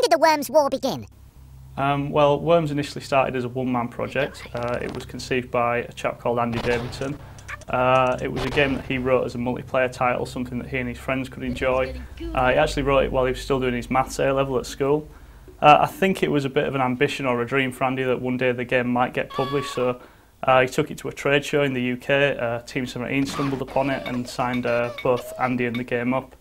did the Worms war begin? Well, Worms initially started as a one-man project. It was conceived by a chap called Andy Davidson. It was a game that he wrote as a multiplayer title, something that he and his friends could enjoy. He actually wrote it while he was still doing his maths A-level at school. I think it was a bit of an ambition or a dream for Andy that one day the game might get published, so he took it to a trade show in the UK. Team 17 stumbled upon it and signed both Andy and the game up.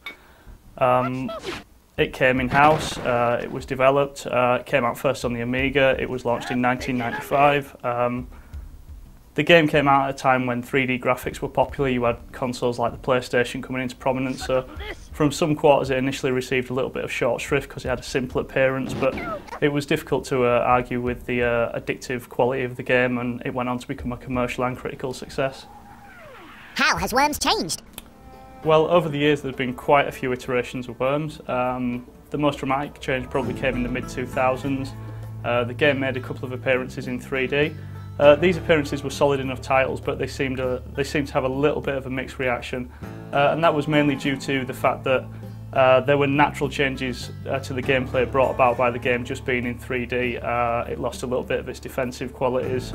It came in-house, it was developed, it came out first on the Amiga, it was launched in 1995. The game came out at a time when 3D graphics were popular. You had consoles like the PlayStation coming into prominence, so from some quarters it initially received a little bit of short shrift because it had a simple appearance, but it was difficult to argue with the addictive quality of the game, and it went on to become a commercial and critical success. How has Worms changed? Well, over the years there's been quite a few iterations of Worms. The most dramatic change probably came in the mid-2000s. The game made a couple of appearances in 3D. These appearances were solid enough titles, but they seemed to have a little bit of a mixed reaction, and that was mainly due to the fact that there were natural changes to the gameplay brought about by the game just being in 3D. It lost a little bit of its defensive qualities,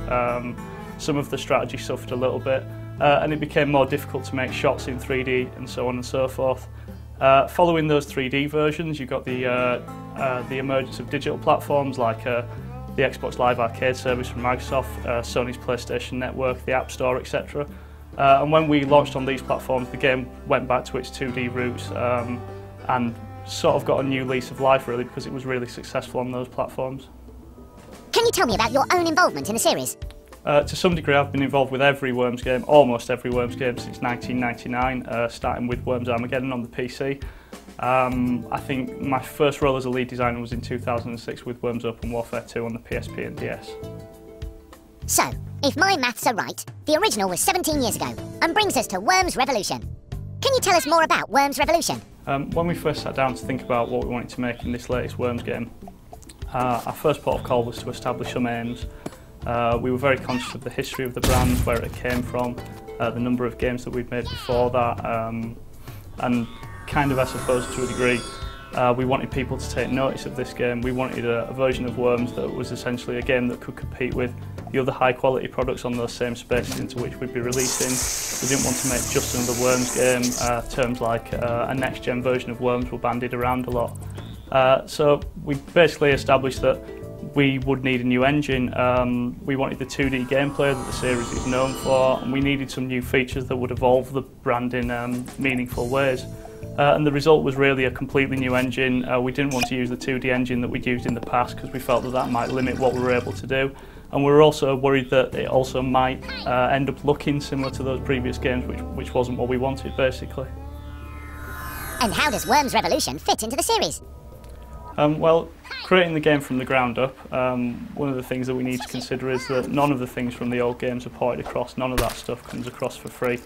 some of the strategy suffered a little bit, and it became more difficult to make shots in 3D and so on and so forth. Following those 3D versions, you got the emergence of digital platforms like the Xbox Live Arcade service from Microsoft, Sony's PlayStation Network, the App Store, etc. And when we launched on these platforms, the game went back to its 2D roots and sort of got a new lease of life, really, because it was really successful on those platforms. Can you tell me about your own involvement in the series? To some degree, I've been involved with every Worms game, almost every Worms game since 1999, starting with Worms Armageddon on the PC. I think my first role as a lead designer was in 2006 with Worms Open Warfare 2 on the PSP and DS. So, if my maths are right, the original was 17 years ago, and brings us to Worms Revolution. Can you tell us more about Worms Revolution? When we first sat down to think about what we wanted to make in this latest Worms game, our first port of call was to establish some aims. We were very conscious of the history of the brand, where it came from, the number of games that we'd made before that, and kind of, I suppose, to a degree, we wanted people to take notice of this game. We wanted a version of Worms that was essentially a game that could compete with the other high-quality products on those same spaces into which we'd be releasing. We didn't want to make just another Worms game. Terms like a next-gen version of Worms were bandied around a lot. So we basically established that we would need a new engine. We wanted the 2D gameplay that the series is known for, and we needed some new features that would evolve the brand in meaningful ways. And the result was really a completely new engine. We didn't want to use the 2D engine that we'd used in the past because we felt that that might limit what we were able to do. And we were also worried that it also might end up looking similar to those previous games, which wasn't what we wanted, basically. And how does Worms Revolution fit into the series? Well, creating the game from the ground up, one of the things that we need to consider is that none of the things from the old games are ported across, none of that stuff comes across for free.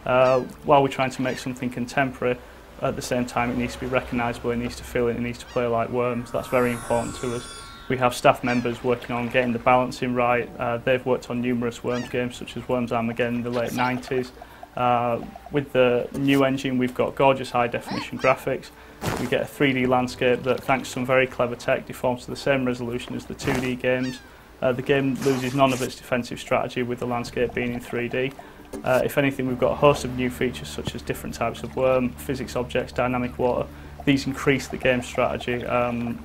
While we're trying to make something contemporary, at the same time it needs to be recognisable, it needs to feel it, it needs to play like Worms. That's very important to us. We have staff members working on getting the balancing right. They've worked on numerous Worms games such as Worms Armageddon in the late 90s. With the new engine we've got gorgeous high definition graphics. We get a 3D landscape that, thanks to some very clever tech, deforms to the same resolution as the 2D games. The game loses none of its defensive strategy with the landscape being in 3D. If anything, we've got a host of new features such as different types of worm, physics objects, dynamic water. These increase the game strategy.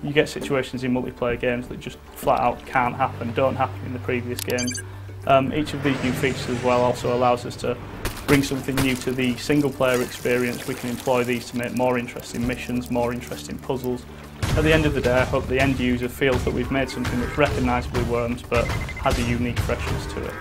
You get situations in multiplayer games that just flat out can't happen, don't happen in the previous games. Each of these new features as well also allows us to bring something new to the single player experience. We can employ these to make more interesting missions, more interesting puzzles. At the end of the day, I hope the end user feels that we've made something that's recognisably Worms but has a unique freshness to it.